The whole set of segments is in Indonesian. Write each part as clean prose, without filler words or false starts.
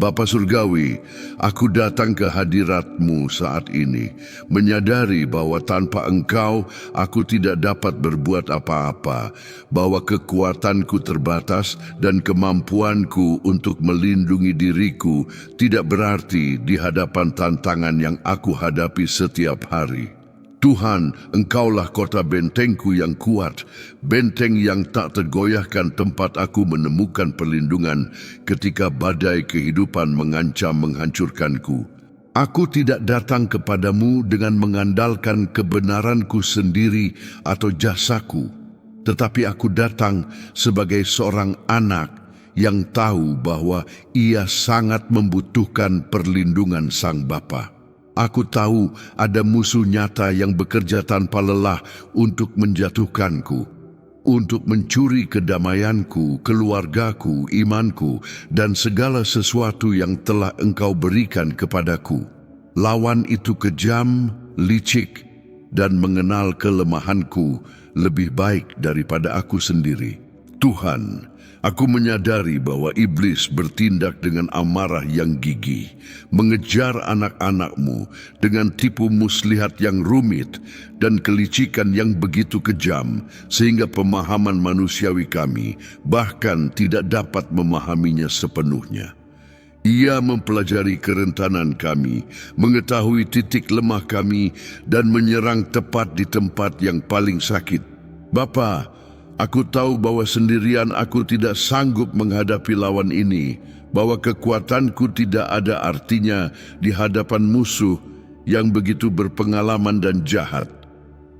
Bapa Surgawi, aku datang ke hadirat-Mu saat ini, menyadari bahwa tanpa Engkau, aku tidak dapat berbuat apa-apa, bahwa kekuatanku terbatas dan kemampuanku untuk melindungi diriku tidak berarti di hadapan tantangan yang aku hadapi setiap hari. Tuhan, Engkaulah kota bentengku yang kuat, benteng yang tak tergoyahkan tempat aku menemukan perlindungan ketika badai kehidupan mengancam menghancurkanku. Aku tidak datang kepadamu dengan mengandalkan kebenaranku sendiri atau jasaku, tetapi aku datang sebagai seorang anak yang tahu bahwa ia sangat membutuhkan perlindungan Sang Bapa. Aku tahu ada musuh nyata yang bekerja tanpa lelah untuk menjatuhkanku, untuk mencuri kedamaianku, keluargaku, imanku, dan segala sesuatu yang telah Engkau berikan kepadaku. Lawan itu kejam, licik, dan mengenal kelemahanku lebih baik daripada aku sendiri. Tuhan, aku menyadari bahwa iblis bertindak dengan amarah yang gigih, mengejar anak-anak-Mu dengan tipu muslihat yang rumit dan kelicikan yang begitu kejam, sehingga pemahaman manusiawi kami bahkan tidak dapat memahaminya sepenuhnya. Ia mempelajari kerentanan kami, mengetahui titik lemah kami, dan menyerang tepat di tempat yang paling sakit. Bapa, aku tahu bahwa sendirian aku tidak sanggup menghadapi lawan ini, bahwa kekuatanku tidak ada artinya di hadapan musuh yang begitu berpengalaman dan jahat.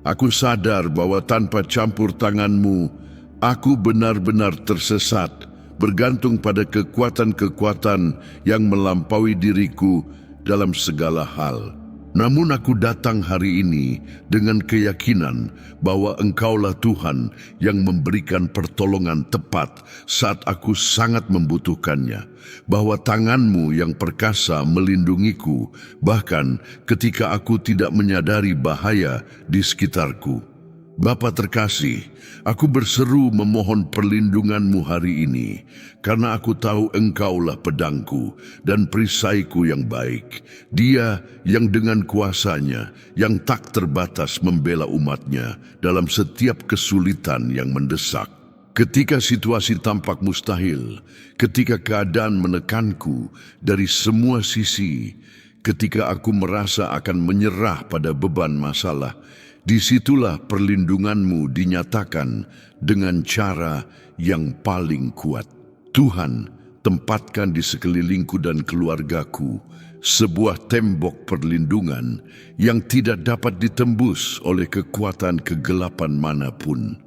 Aku sadar bahwa tanpa campur tangan-Mu, aku benar-benar tersesat, bergantung pada kekuatan-kekuatan yang melampaui diriku dalam segala hal. Namun aku datang hari ini dengan keyakinan bahwa Engkaulah Tuhan yang memberikan pertolongan tepat saat aku sangat membutuhkannya, bahwa tangan-Mu yang perkasa melindungiku, bahkan ketika aku tidak menyadari bahaya di sekitarku. Bapa terkasih, aku berseru memohon perlindungan-Mu hari ini, karena aku tahu Engkaulah pedangku dan perisaiku yang baik. Dia yang dengan kuasanya, yang tak terbatas membela umat-Nya dalam setiap kesulitan yang mendesak. Ketika situasi tampak mustahil, ketika keadaan menekanku dari semua sisi, ketika aku merasa akan menyerah pada beban masalah, disitulah perlindungan-Mu dinyatakan dengan cara yang paling kuat. Tuhan, tempatkan di sekelilingku dan keluargaku sebuah tembok perlindungan yang tidak dapat ditembus oleh kekuatan kegelapan manapun.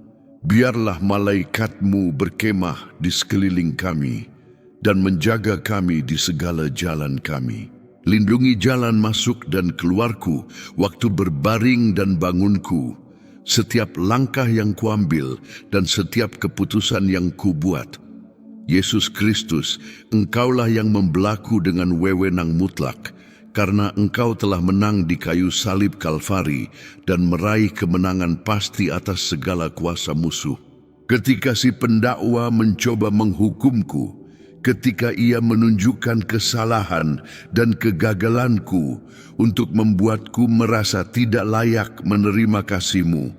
Biarlah malaikat-Mu berkemah di sekeliling kami dan menjaga kami di segala jalan kami. Lindungi jalan masuk dan keluarku, waktu berbaring dan bangunku, setiap langkah yang kuambil dan setiap keputusan yang kubuat. Yesus Kristus, Engkaulah yang membelaku dengan wewenang mutlak, karena Engkau telah menang di kayu salib Kalvari dan meraih kemenangan pasti atas segala kuasa musuh. Ketika si pendakwa mencoba menghukumku, ketika ia menunjukkan kesalahan dan kegagalanku untuk membuatku merasa tidak layak menerima kasih-Mu,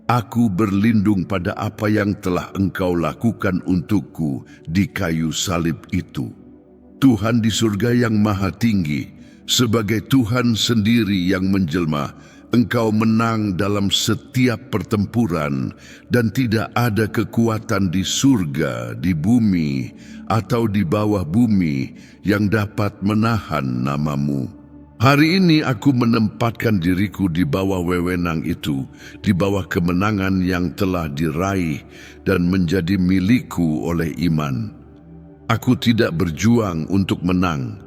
aku berlindung pada apa yang telah Engkau lakukan untukku di kayu salib itu. Tuhan di surga yang maha tinggi, sebagai Tuhan sendiri yang menjelma, Engkau menang dalam setiap pertempuran, dan tidak ada kekuatan di surga, di bumi, atau di bawah bumi yang dapat menahan nama-Mu. Hari ini aku menempatkan diriku di bawah wewenang itu, di bawah kemenangan yang telah diraih dan menjadi milikku oleh iman. Aku tidak berjuang untuk menang,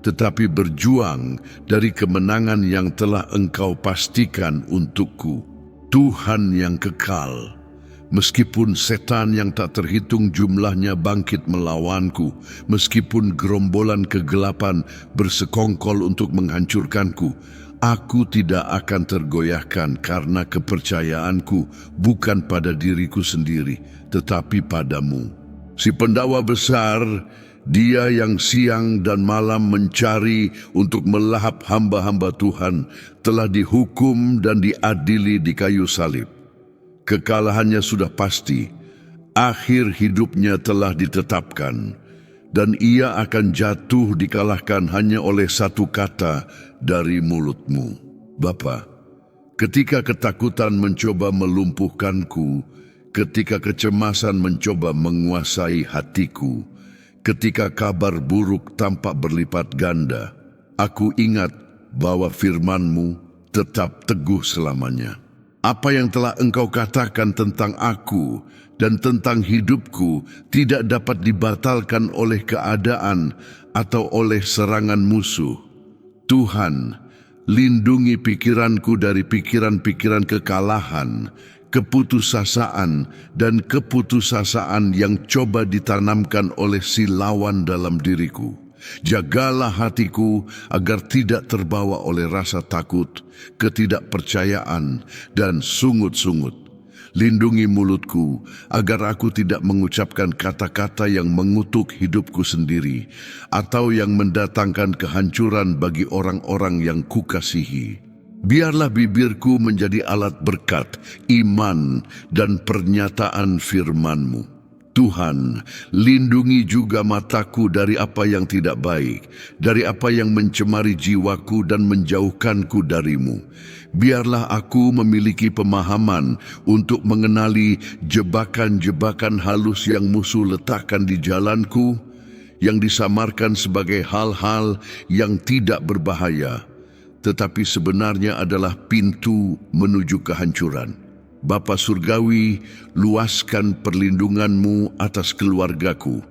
tetapi berjuang dari kemenangan yang telah Engkau pastikan untukku. Tuhan yang kekal, meskipun setan yang tak terhitung jumlahnya bangkit melawanku, meskipun gerombolan kegelapan bersekongkol untuk menghancurkanku, aku tidak akan tergoyahkan karena kepercayaanku bukan pada diriku sendiri, tetapi padamu. Si pendakwa besar, Dia yang siang dan malam mencari untuk melahap hamba-hamba Tuhan telah dihukum dan diadili di kayu salib. Kekalahannya sudah pasti, akhir hidupnya telah ditetapkan, dan ia akan jatuh dikalahkan hanya oleh satu kata dari mulutmu. Bapa, ketika ketakutan mencoba melumpuhkanku, ketika kecemasan mencoba menguasai hatiku, ketika kabar buruk tampak berlipat ganda, aku ingat bahwa firman-Mu tetap teguh selamanya. Apa yang telah Engkau katakan tentang aku dan tentang hidupku tidak dapat dibatalkan oleh keadaan atau oleh serangan musuh. Tuhan, lindungi pikiranku dari pikiran-pikiran kekalahan, keputusasaan, dan keputusasaan yang coba ditanamkan oleh si lawan dalam diriku. Jagalah hatiku agar tidak terbawa oleh rasa takut, ketidakpercayaan, dan sungut-sungut. Lindungi mulutku agar aku tidak mengucapkan kata-kata yang mengutuk hidupku sendiri atau yang mendatangkan kehancuran bagi orang-orang yang kukasihi. Biarlah bibirku menjadi alat berkat, iman, dan pernyataan firman-Mu. Tuhan, lindungi juga mataku dari apa yang tidak baik, dari apa yang mencemari jiwaku dan menjauhkanku darimu. Biarlah aku memiliki pemahaman untuk mengenali jebakan-jebakan halus yang musuh letakkan di jalanku, yang disamarkan sebagai hal-hal yang tidak berbahaya, tetapi sebenarnya adalah pintu menuju kehancuran. Bapa Surgawi, luaskan perlindungan-Mu atas keluargaku,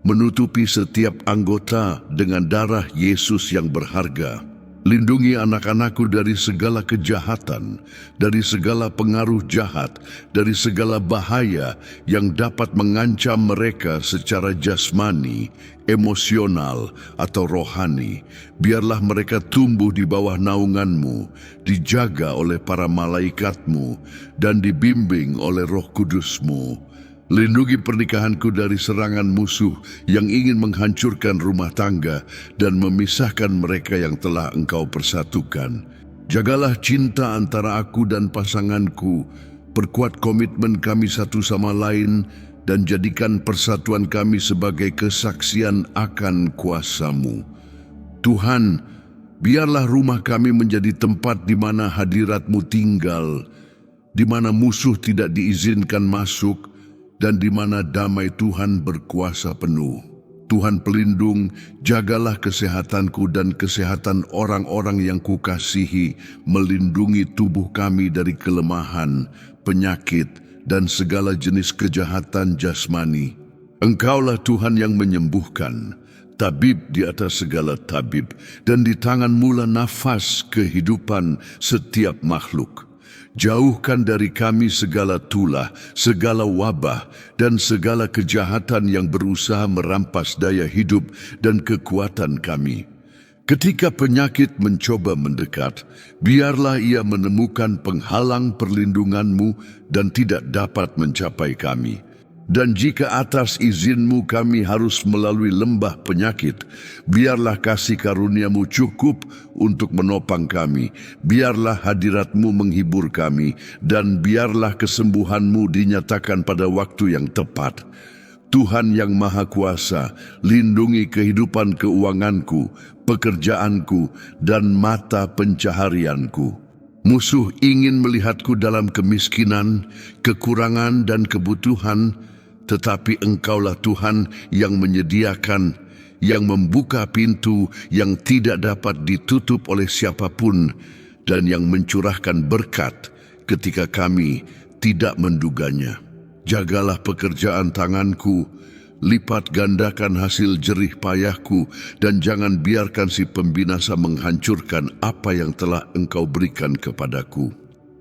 menutupi setiap anggota dengan darah Yesus yang berharga. Lindungi anak-anakku dari segala kejahatan, dari segala pengaruh jahat, dari segala bahaya yang dapat mengancam mereka secara jasmani, emosional, atau rohani. Biarlah mereka tumbuh di bawah naungan-Mu, dijaga oleh para malaikat-Mu, dan dibimbing oleh Roh Kudus-Mu. Lindungi pernikahanku dari serangan musuh yang ingin menghancurkan rumah tangga dan memisahkan mereka yang telah Engkau persatukan. Jagalah cinta antara aku dan pasanganku, perkuat komitmen kami satu sama lain, dan jadikan persatuan kami sebagai kesaksian akan kuasa-Mu. Tuhan, biarlah rumah kami menjadi tempat di mana hadirat-Mu tinggal, di mana musuh tidak diizinkan masuk, dan di mana damai Tuhan berkuasa penuh. Tuhan pelindung, jagalah kesehatanku dan kesehatan orang-orang yang kukasihi, melindungi tubuh kami dari kelemahan, penyakit, dan segala jenis kejahatan jasmani. Engkaulah Tuhan yang menyembuhkan, tabib di atas segala tabib, dan di tangan-Mu lah nafas kehidupan setiap makhluk. Jauhkan dari kami segala tulah, segala wabah, dan segala kejahatan yang berusaha merampas daya hidup dan kekuatan kami. Ketika penyakit mencoba mendekat, biarlah ia menemukan penghalang perlindungan-Mu dan tidak dapat mencapai kami. Dan jika atas izin-Mu kami harus melalui lembah penyakit, biarlah kasih karunia-Mu cukup untuk menopang kami. Biarlah hadirat-Mu menghibur kami, dan biarlah kesembuhan-Mu dinyatakan pada waktu yang tepat. Tuhan yang Maha Kuasa, lindungi kehidupan keuanganku, pekerjaanku, dan mata pencaharianku. Musuh ingin melihatku dalam kemiskinan, kekurangan, dan kebutuhan, tetapi Engkaulah Tuhan yang menyediakan, yang membuka pintu yang tidak dapat ditutup oleh siapapun, dan yang mencurahkan berkat ketika kami tidak menduganya. Jagalah pekerjaan tanganku, lipat gandakan hasil jerih payahku, dan jangan biarkan si pembinasa menghancurkan apa yang telah Engkau berikan kepadaku.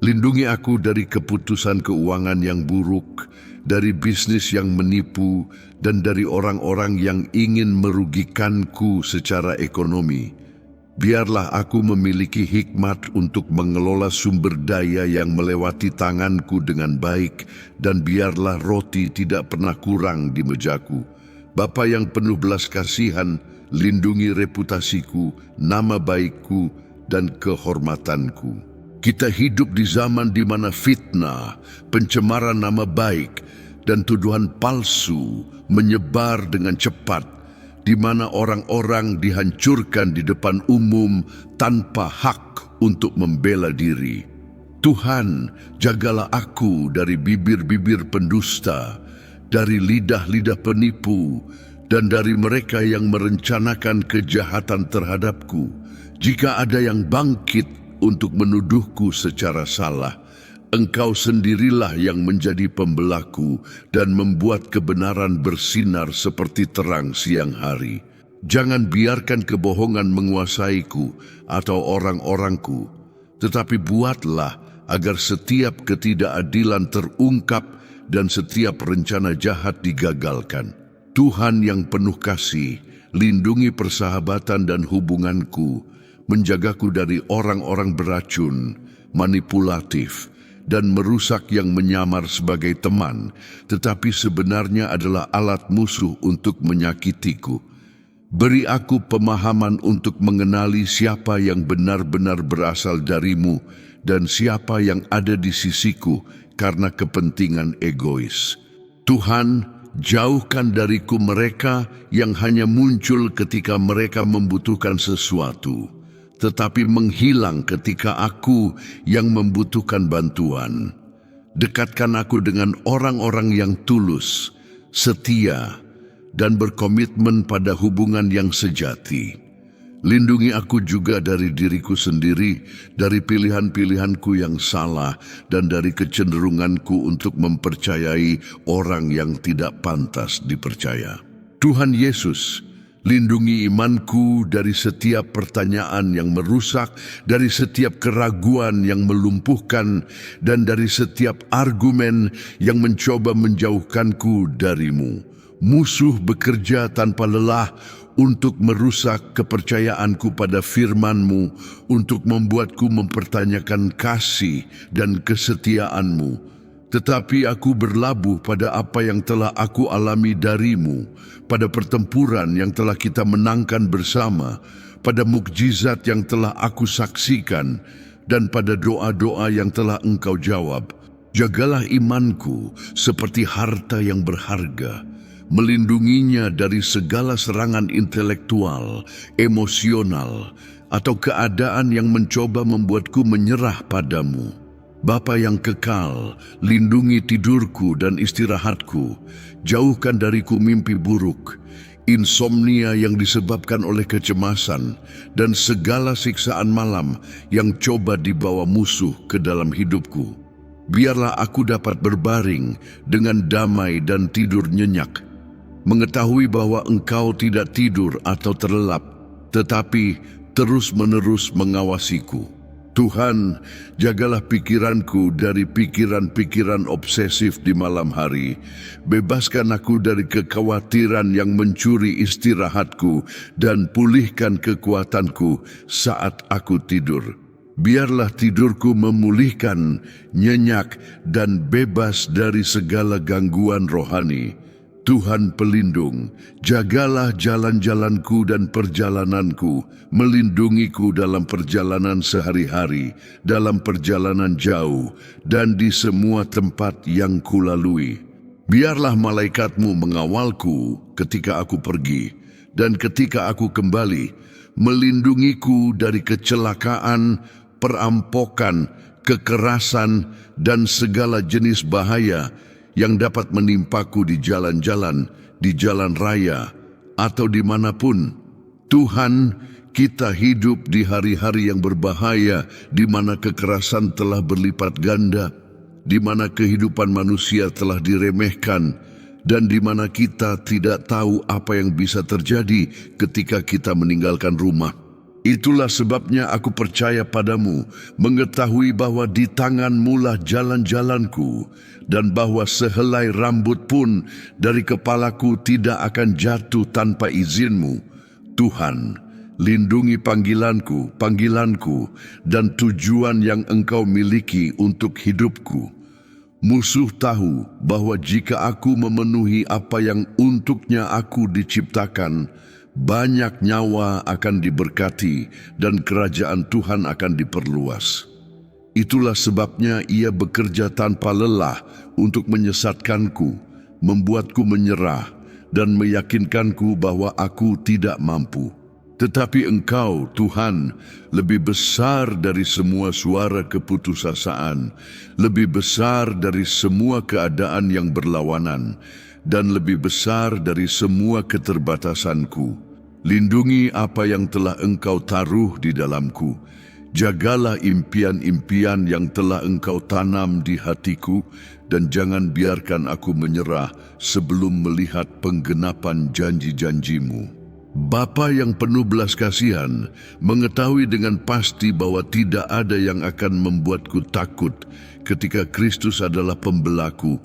Lindungi aku dari keputusan keuangan yang buruk, dari bisnis yang menipu, dan dari orang-orang yang ingin merugikanku secara ekonomi. Biarlah aku memiliki hikmat untuk mengelola sumber daya yang melewati tanganku dengan baik, dan biarlah roti tidak pernah kurang di mejaku. Bapa yang penuh belas kasihan, lindungi reputasiku, nama baikku, dan kehormatanku. Kita hidup di zaman di mana fitnah, pencemaran nama baik, dan tuduhan palsu menyebar dengan cepat, di mana orang-orang dihancurkan di depan umum tanpa hak untuk membela diri. Tuhan, jagalah aku dari bibir-bibir pendusta, dari lidah-lidah penipu, dan dari mereka yang merencanakan kejahatan terhadapku. Jika ada yang bangkit untuk menuduhku secara salah, Engkau sendirilah yang menjadi pembelaku dan membuat kebenaran bersinar seperti terang siang hari. Jangan biarkan kebohongan menguasaiku atau orang-orangku, tetapi buatlah agar setiap ketidakadilan terungkap dan setiap rencana jahat digagalkan. Tuhan yang penuh kasih, lindungi persahabatan dan hubunganku, menjagaku dari orang-orang beracun, manipulatif, dan merusak yang menyamar sebagai teman, tetapi sebenarnya adalah alat musuh untuk menyakitiku. Beri aku pemahaman untuk mengenali siapa yang benar-benar berasal darimu dan siapa yang ada di sisiku karena kepentingan egois. Tuhan, jauhkan dariku mereka yang hanya muncul ketika mereka membutuhkan sesuatu, tetapi menghilang ketika aku yang membutuhkan bantuan. Dekatkan aku dengan orang-orang yang tulus, setia, dan berkomitmen pada hubungan yang sejati. Lindungi aku juga dari diriku sendiri, dari pilihan-pilihanku yang salah, dan dari kecenderunganku untuk mempercayai orang yang tidak pantas dipercaya. Tuhan Yesus, lindungi imanku dari setiap pertanyaan yang merusak, dari setiap keraguan yang melumpuhkan, dan dari setiap argumen yang mencoba menjauhkanku darimu. Musuh bekerja tanpa lelah untuk merusak kepercayaanku pada firman-Mu, untuk membuatku mempertanyakan kasih dan kesetiaan-Mu. Tetapi aku berlabuh pada apa yang telah aku alami darimu, pada pertempuran yang telah kita menangkan bersama, pada mukjizat yang telah aku saksikan, dan pada doa-doa yang telah Engkau jawab. Jagalah imanku seperti harta yang berharga, melindunginya dari segala serangan intelektual, emosional, atau keadaan yang mencoba membuatku menyerah padamu. Bapa yang kekal, lindungi tidurku dan istirahatku, jauhkan dariku mimpi buruk, insomnia yang disebabkan oleh kecemasan, dan segala siksaan malam yang coba dibawa musuh ke dalam hidupku. Biarlah aku dapat berbaring dengan damai dan tidur nyenyak, mengetahui bahwa Engkau tidak tidur atau terlelap, tetapi terus-menerus mengawasiku. Tuhan, jagalah pikiranku dari pikiran-pikiran obsesif di malam hari. Bebaskan aku dari kekhawatiran yang mencuri istirahatku dan pulihkan kekuatanku saat aku tidur. Biarlah tidurku memulihkan, nyenyak, dan bebas dari segala gangguan rohani. Tuhan pelindung, jagalah jalan-jalanku dan perjalananku, melindungiku dalam perjalanan sehari-hari, dalam perjalanan jauh, dan di semua tempat yang kulalui. Biarlah malaikatmu mengawalku ketika aku pergi, dan ketika aku kembali, melindungiku dari kecelakaan, perampokan, kekerasan, dan segala jenis bahaya yang dapat menimpaku di jalan-jalan, di jalan raya, atau dimanapun. Tuhan, kita hidup di hari-hari yang berbahaya, di mana kekerasan telah berlipat ganda, di mana kehidupan manusia telah diremehkan, dan di mana kita tidak tahu apa yang bisa terjadi ketika kita meninggalkan rumah. Itulah sebabnya aku percaya padamu, mengetahui bahwa di tangan-Mu lah jalan-jalanku, dan bahwa sehelai rambut pun dari kepalaku tidak akan jatuh tanpa izin-Mu. Tuhan, lindungi panggilanku, dan tujuan yang Engkau miliki untuk hidupku. Musuh tahu bahwa jika aku memenuhi apa yang untuknya aku diciptakan, banyak nyawa akan diberkati dan kerajaan Tuhan akan diperluas. Itulah sebabnya ia bekerja tanpa lelah untuk menyesatkanku, membuatku menyerah, dan meyakinkanku bahwa aku tidak mampu. Tetapi Engkau, Tuhan, lebih besar dari semua suara keputusasaan, lebih besar dari semua keadaan yang berlawanan, dan lebih besar dari semua keterbatasanku. Lindungi apa yang telah Engkau taruh di dalamku. Jagalah impian-impian yang telah Engkau tanam di hatiku, dan jangan biarkan aku menyerah sebelum melihat penggenapan janji-janji-Mu. Bapa yang penuh belas kasihan mengetahui dengan pasti bahwa tidak ada yang akan membuatku takut ketika Kristus adalah pembelaku.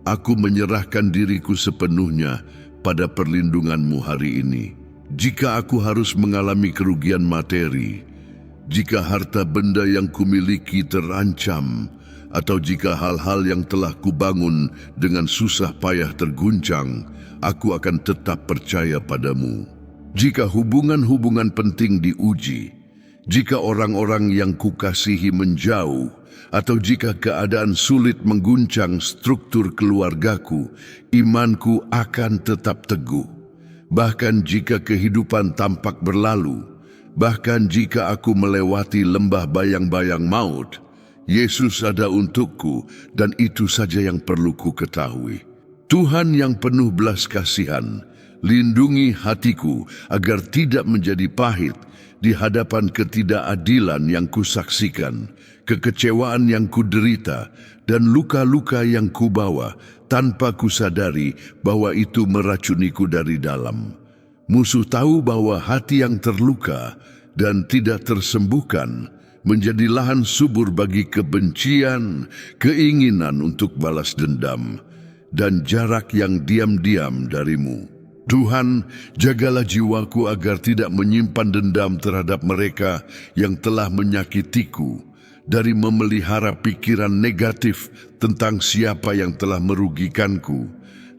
Aku menyerahkan diriku sepenuhnya pada perlindungan-Mu hari ini. Jika aku harus mengalami kerugian materi, jika harta benda yang kumiliki terancam, atau jika hal-hal yang telah kubangun dengan susah payah terguncang, aku akan tetap percaya padamu. Jika hubungan-hubungan penting diuji, jika orang-orang yang kukasihi menjauh, atau jika keadaan sulit mengguncang struktur keluargaku, imanku akan tetap teguh. Bahkan jika kehidupan tampak berlalu, bahkan jika aku melewati lembah bayang-bayang maut, Yesus ada untukku, dan itu saja yang perlu ku ketahui. Tuhan yang penuh belas kasihan, lindungi hatiku agar tidak menjadi pahit di hadapan ketidakadilan yang kusaksikan, kekecewaan yang kuderita, dan luka-luka yang kubawa tanpa kusadari bahwa itu meracuniku dari dalam. Musuh tahu bahwa hati yang terluka dan tidak tersembuhkan menjadi lahan subur bagi kebencian, keinginan untuk balas dendam, dan jarak yang diam-diam darimu. Tuhan, jagalah jiwaku agar tidak menyimpan dendam terhadap mereka yang telah menyakitiku, dari memelihara pikiran negatif tentang siapa yang telah merugikanku,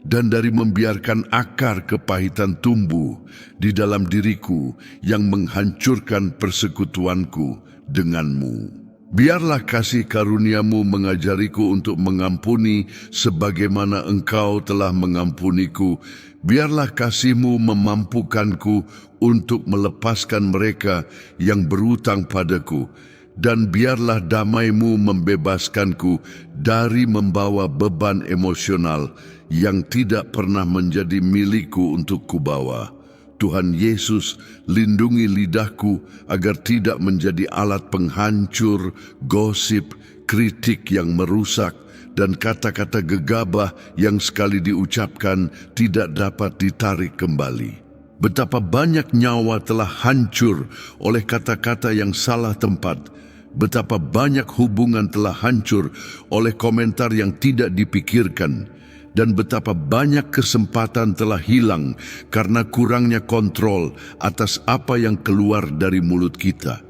dan dari membiarkan akar kepahitan tumbuh di dalam diriku yang menghancurkan persekutuanku denganmu. Biarlah kasih karuniamu mengajariku untuk mengampuni sebagaimana Engkau telah mengampuniku. Biarlah kasihmu memampukanku untuk melepaskan mereka yang berutang padaku, dan biarlah damai-Mu membebaskanku dari membawa beban emosional yang tidak pernah menjadi milikku untuk kubawa. Tuhan Yesus, lindungi lidahku agar tidak menjadi alat penghancur, gosip, kritik yang merusak, dan kata-kata gegabah yang sekali diucapkan tidak dapat ditarik kembali. Betapa banyak nyawa telah hancur oleh kata-kata yang salah tempat. Betapa banyak hubungan telah hancur oleh komentar yang tidak dipikirkan. Dan betapa banyak kesempatan telah hilang karena kurangnya kontrol atas apa yang keluar dari mulut kita.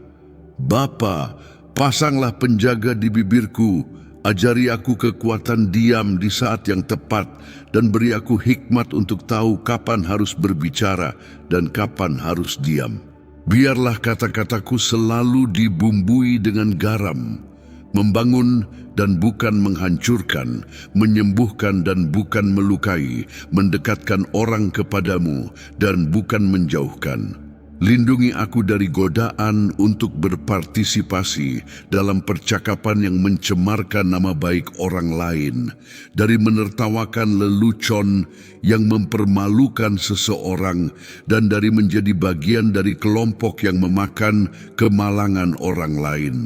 Bapa, pasanglah penjaga di bibirku, ajari aku kekuatan diam di saat yang tepat, dan beri aku hikmat untuk tahu kapan harus berbicara dan kapan harus diam. Biarlah kata-kataku selalu dibumbui dengan garam, membangun dan bukan menghancurkan, menyembuhkan dan bukan melukai, mendekatkan orang kepadamu dan bukan menjauhkan. Lindungi aku dari godaan untuk berpartisipasi dalam percakapan yang mencemarkan nama baik orang lain, dari menertawakan lelucon yang mempermalukan seseorang, dan dari menjadi bagian dari kelompok yang memakan kemalangan orang lain.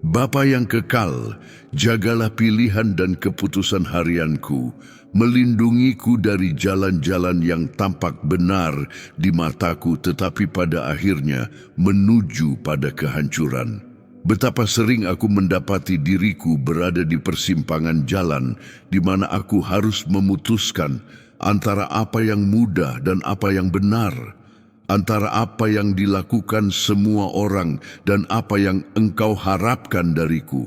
Bapa yang kekal, jagalah pilihan dan keputusan harianku, melindungiku dari jalan-jalan yang tampak benar di mataku tetapi pada akhirnya menuju pada kehancuran. Betapa sering aku mendapati diriku berada di persimpangan jalan di mana aku harus memutuskan antara apa yang mudah dan apa yang benar, antara apa yang dilakukan semua orang dan apa yang Engkau harapkan dariku,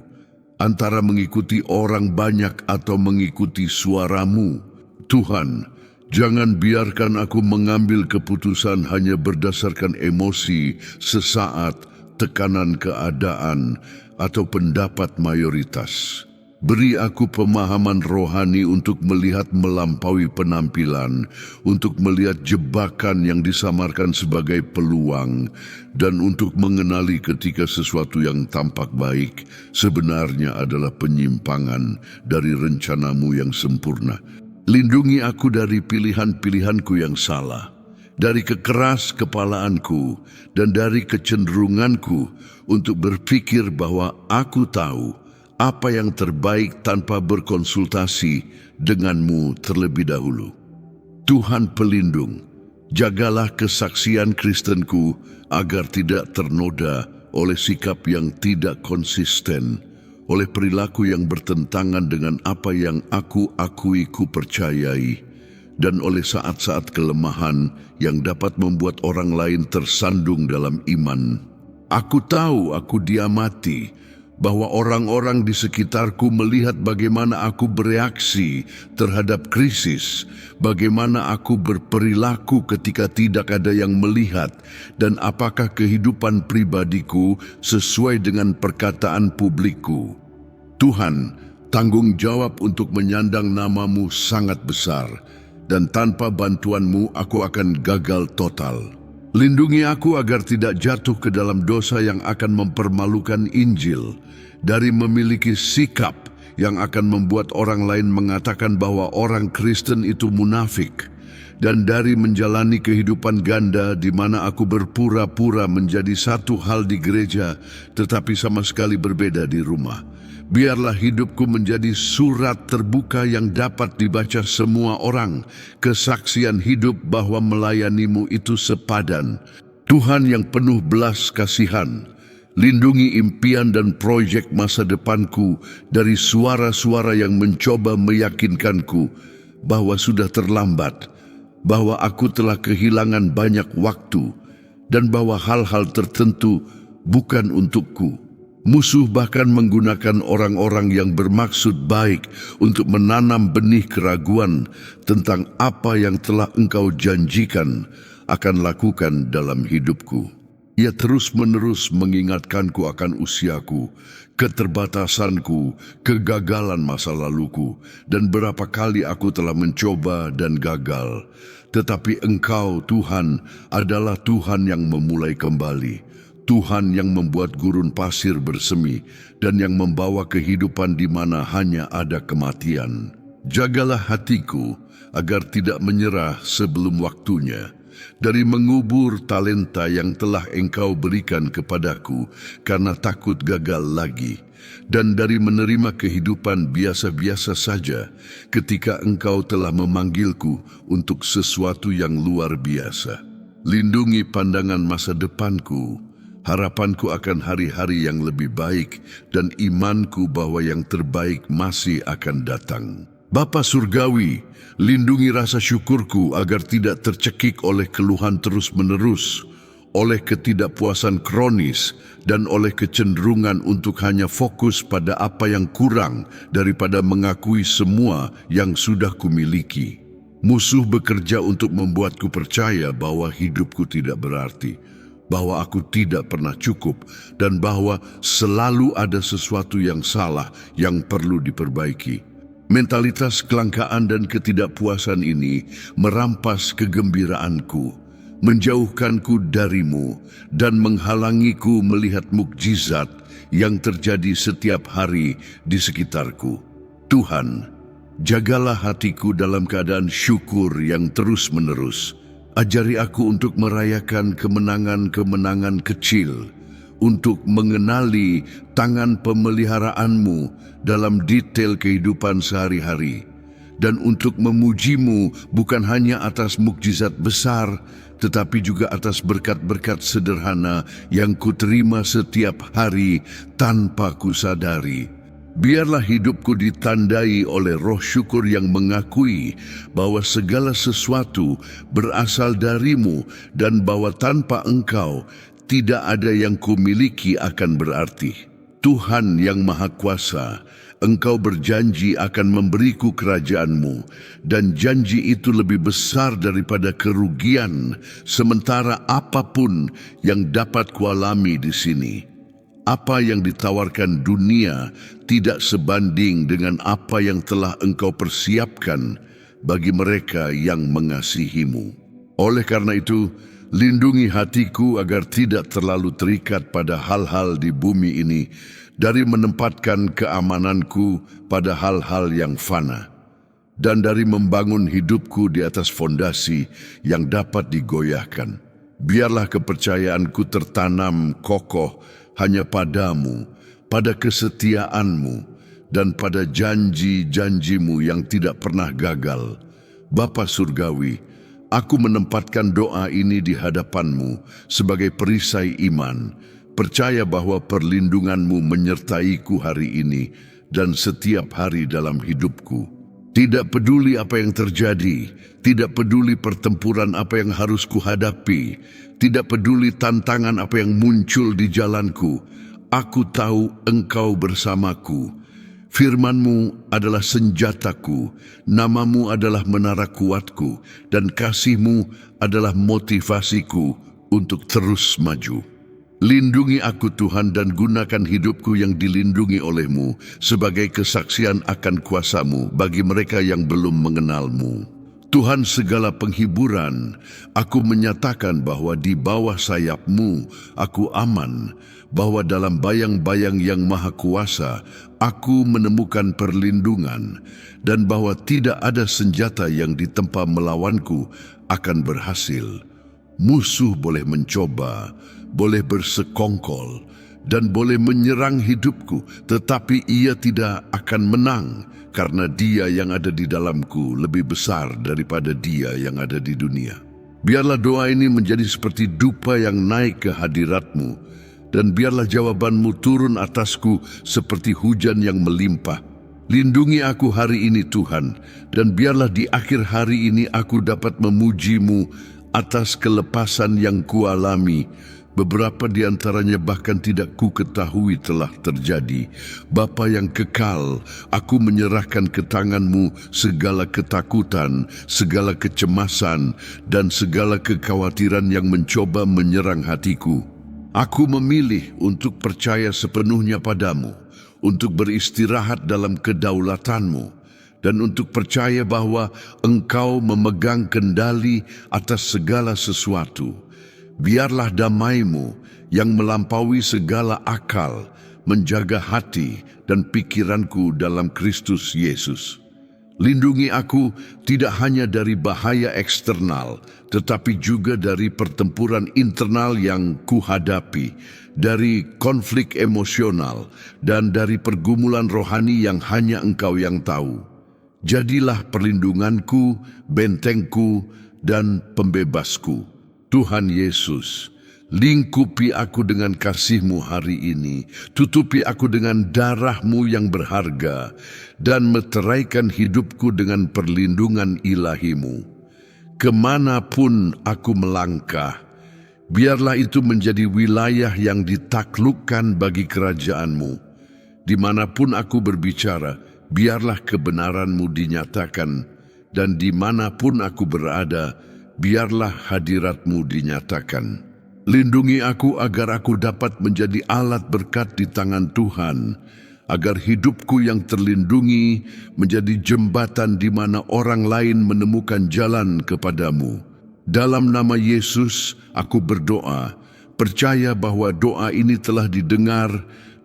antara mengikuti orang banyak atau mengikuti suaramu. Tuhan, jangan biarkan aku mengambil keputusan hanya berdasarkan emosi, sesaat, tekanan keadaan, atau pendapat mayoritas. Beri aku pemahaman rohani untuk melihat melampaui penampilan, untuk melihat jebakan yang disamarkan sebagai peluang, dan untuk mengenali ketika sesuatu yang tampak baik sebenarnya adalah penyimpangan dari rencanamu yang sempurna. Lindungi aku dari pilihan-pilihanku yang salah, dari kekeras kepalaanku, dan dari kecenderunganku untuk berpikir bahwa aku tahu apa yang terbaik tanpa berkonsultasi denganmu terlebih dahulu. Tuhan pelindung, jagalah kesaksian Kristenku agar tidak ternoda oleh sikap yang tidak konsisten, oleh perilaku yang bertentangan dengan apa yang aku akui ku percayai, dan oleh saat-saat kelemahan yang dapat membuat orang lain tersandung dalam iman. Aku tahu aku diamati, bahwa orang-orang di sekitarku melihat bagaimana aku bereaksi terhadap krisis, bagaimana aku berperilaku ketika tidak ada yang melihat, dan apakah kehidupan pribadiku sesuai dengan perkataan publikku. Tuhan, tanggung jawab untuk menyandang namamu sangat besar, dan tanpa bantuanmu aku akan gagal total. Lindungi aku agar tidak jatuh ke dalam dosa yang akan mempermalukan Injil, dari memiliki sikap yang akan membuat orang lain mengatakan bahwa orang Kristen itu munafik, dan dari menjalani kehidupan ganda di mana aku berpura-pura menjadi satu hal di gereja tetapi sama sekali berbeda di rumah. Biarlah hidupku menjadi surat terbuka yang dapat dibaca semua orang, kesaksian hidup bahwa melayanimu itu sepadan. Tuhan yang penuh belas kasihan, lindungi impian dan proyek masa depanku dari suara-suara yang mencoba meyakinkanku bahwa sudah terlambat, bahwa aku telah kehilangan banyak waktu, dan bahwa hal-hal tertentu bukan untukku. Musuh bahkan menggunakan orang-orang yang bermaksud baik untuk menanam benih keraguan tentang apa yang telah Engkau janjikan akan lakukan dalam hidupku. Ia terus-menerus mengingatkanku akan usiaku, keterbatasanku, kegagalan masa laluku, dan berapa kali aku telah mencoba dan gagal. Tetapi Engkau, Tuhan, adalah Tuhan yang memulai kembali. Tuhan yang membuat gurun pasir bersemi dan yang membawa kehidupan di mana hanya ada kematian. Jagalah hatiku agar tidak menyerah sebelum waktunya, dari mengubur talenta yang telah Engkau berikan kepadaku karena takut gagal lagi, dan dari menerima kehidupan biasa-biasa saja ketika Engkau telah memanggilku untuk sesuatu yang luar biasa. Lindungi pandangan masa depanku, harapanku akan hari-hari yang lebih baik, dan imanku bahwa yang terbaik masih akan datang. Bapa Surgawi, lindungi rasa syukurku agar tidak tercekik oleh keluhan terus-menerus, oleh ketidakpuasan kronis, dan oleh kecenderungan untuk hanya fokus pada apa yang kurang daripada mengakui semua yang sudah kumiliki. Musuh bekerja untuk membuatku percaya bahwa hidupku tidak berarti, bahwa aku tidak pernah cukup, dan bahwa selalu ada sesuatu yang salah yang perlu diperbaiki. Mentalitas kelangkaan dan ketidakpuasan ini merampas kegembiraanku, menjauhkanku darimu, dan menghalangiku melihat mukjizat yang terjadi setiap hari di sekitarku. Tuhan, jagalah hatiku dalam keadaan syukur yang terus-menerus. Ajari aku untuk merayakan kemenangan-kemenangan kecil, untuk mengenali tangan pemeliharaanmu dalam detail kehidupan sehari-hari, dan untuk memujimu bukan hanya atas mukjizat besar, tetapi juga atas berkat-berkat sederhana yang kuterima setiap hari tanpa kusadari. Biarlah hidupku ditandai oleh roh syukur yang mengakui bahwa segala sesuatu berasal darimu dan bahwa tanpa Engkau tidak ada yang kumiliki akan berarti. Tuhan yang Maha Kuasa, Engkau berjanji akan memberiku kerajaan-Mu, dan janji itu lebih besar daripada kerugian, sementara apapun yang dapat kualami di sini. Apa yang ditawarkan dunia tidak sebanding dengan apa yang telah Engkau persiapkan bagi mereka yang mengasihi-Mu. Oleh karena itu, lindungi hatiku agar tidak terlalu terikat pada hal-hal di bumi ini, dari menempatkan keamananku pada hal-hal yang fana, dan dari membangun hidupku di atas fondasi yang dapat digoyahkan. Biarlah kepercayaanku tertanam kokoh hanya padamu, pada kesetiaanmu, dan pada janji-janjimu yang tidak pernah gagal. Bapa Surgawi, aku menempatkan doa ini di hadapanmu sebagai perisai iman, percaya bahwa perlindunganmu menyertaiku hari ini dan setiap hari dalam hidupku. Tidak peduli apa yang terjadi, tidak peduli pertempuran apa yang harus kuhadapi, tidak peduli tantangan apa yang muncul di jalanku, aku tahu Engkau bersamaku. Firman-Mu adalah senjataku, nama-Mu adalah menara kuatku, dan kasih-Mu adalah motivasiku untuk terus maju. Lindungi aku Tuhan dan gunakan hidupku yang dilindungi oleh-Mu sebagai kesaksian akan kuasa-Mu bagi mereka yang belum mengenal-Mu. Tuhan segala penghiburan, aku menyatakan bahwa di bawah sayap-Mu aku aman, bahwa dalam bayang-bayang yang maha kuasa aku menemukan perlindungan, dan bahwa tidak ada senjata yang ditempa melawanku akan berhasil. Musuh boleh mencoba, boleh bersekongkol, dan boleh menyerang hidupku, tetapi ia tidak akan menang, karena Dia yang ada di dalamku lebih besar daripada dia yang ada di dunia. Biarlah doa ini menjadi seperti dupa yang naik ke hadirat-Mu, dan biarlah jawaban-Mu turun atasku seperti hujan yang melimpah. Lindungi aku hari ini Tuhan, dan biarlah di akhir hari ini aku dapat memuji-Mu atas kelepasan yang kualami. Beberapa di antaranya bahkan tidak ku ketahui telah terjadi. Bapa yang kekal, aku menyerahkan ke tangan-Mu segala ketakutan, segala kecemasan, dan segala kekhawatiran yang mencoba menyerang hatiku. Aku memilih untuk percaya sepenuhnya padamu, untuk beristirahat dalam kedaulatan-Mu, dan untuk percaya bahwa Engkau memegang kendali atas segala sesuatu. Biarlah damai-Mu yang melampaui segala akal menjaga hati dan pikiranku dalam Kristus Yesus. Lindungi aku tidak hanya dari bahaya eksternal, tetapi juga dari pertempuran internal yang kuhadapi, dari konflik emosional, dan dari pergumulan rohani yang hanya Engkau yang tahu. Jadilah perlindunganku, bentengku, dan pembebasku. Tuhan Yesus, lingkupi aku dengan kasih-Mu hari ini, tutupi aku dengan darah-Mu yang berharga, dan meteraikan hidupku dengan perlindungan ilahi-Mu. Kemanapun aku melangkah, biarlah itu menjadi wilayah yang ditaklukkan bagi kerajaan-Mu. Dimanapun aku berbicara, biarlah kebenaran-Mu dinyatakan, dan dimanapun aku berada, biarlah hadirat-Mu dinyatakan. Lindungi aku agar aku dapat menjadi alat berkat di tangan Tuhan, agar hidupku yang terlindungi menjadi jembatan di mana orang lain menemukan jalan kepadamu. Dalam nama Yesus, aku berdoa, percaya bahwa doa ini telah didengar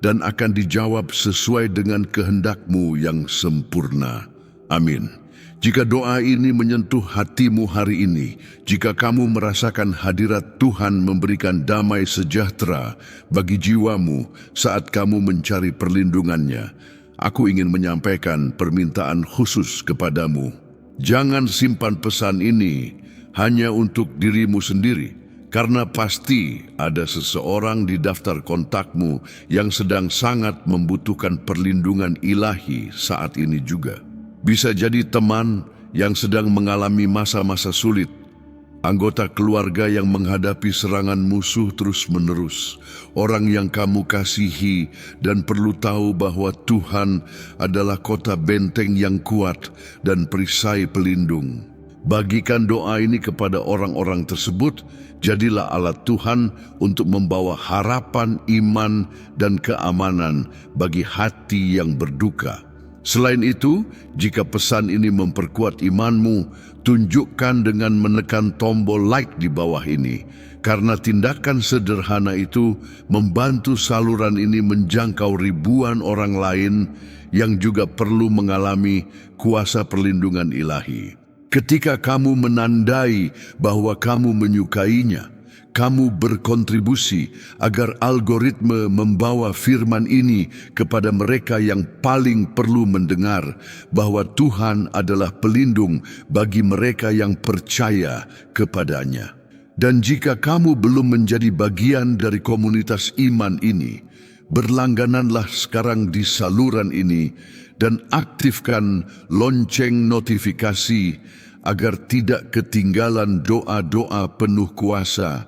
dan akan dijawab sesuai dengan kehendak-Mu yang sempurna. Amin. Jika doa ini menyentuh hatimu hari ini, jika kamu merasakan hadirat Tuhan memberikan damai sejahtera bagi jiwamu saat kamu mencari perlindungannya, aku ingin menyampaikan permintaan khusus kepadamu. Jangan simpan pesan ini hanya untuk dirimu sendiri, karena pasti ada seseorang di daftar kontakmu yang sedang sangat membutuhkan perlindungan ilahi saat ini juga. Bisa jadi teman yang sedang mengalami masa-masa sulit, Anggota keluarga yang menghadapi serangan musuh terus-menerus, orang yang kamu kasihi dan perlu tahu bahwa Tuhan adalah kota benteng yang kuat dan perisai pelindung. Bagikan doa ini kepada orang-orang tersebut, jadilah alat Tuhan untuk membawa harapan, iman, dan keamanan bagi hati yang berduka. Selain itu, jika pesan ini memperkuat imanmu, tunjukkan dengan menekan tombol like di bawah ini, karena tindakan sederhana itu membantu saluran ini menjangkau ribuan orang lain yang juga perlu mengalami kuasa perlindungan ilahi. Ketika kamu menandai bahwa kamu menyukainya, kamu berkontribusi agar algoritma membawa firman ini kepada mereka yang paling perlu mendengar bahwa Tuhan adalah pelindung bagi mereka yang percaya kepadanya. Dan jika kamu belum menjadi bagian dari komunitas iman ini, berlanggananlah sekarang di saluran ini dan aktifkan lonceng notifikasi agar tidak ketinggalan doa-doa penuh kuasa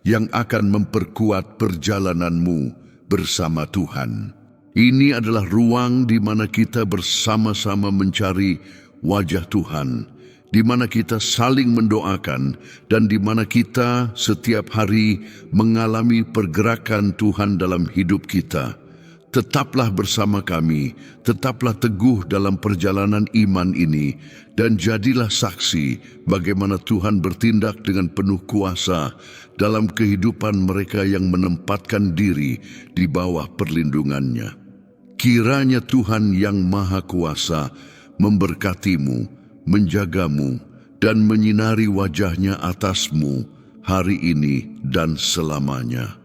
yang akan memperkuat perjalananmu bersama Tuhan. Ini adalah ruang di mana kita bersama-sama mencari wajah Tuhan, di mana kita saling mendoakan, dan di mana kita setiap hari mengalami pergerakan Tuhan dalam hidup kita. Tetaplah bersama kami, tetaplah teguh dalam perjalanan iman ini, dan jadilah saksi bagaimana Tuhan bertindak dengan penuh kuasa dalam kehidupan mereka yang menempatkan diri di bawah perlindungannya. Kiranya Tuhan yang Maha Kuasa memberkatimu, menjagamu, dan menyinari wajahnya atasmu hari ini dan selamanya.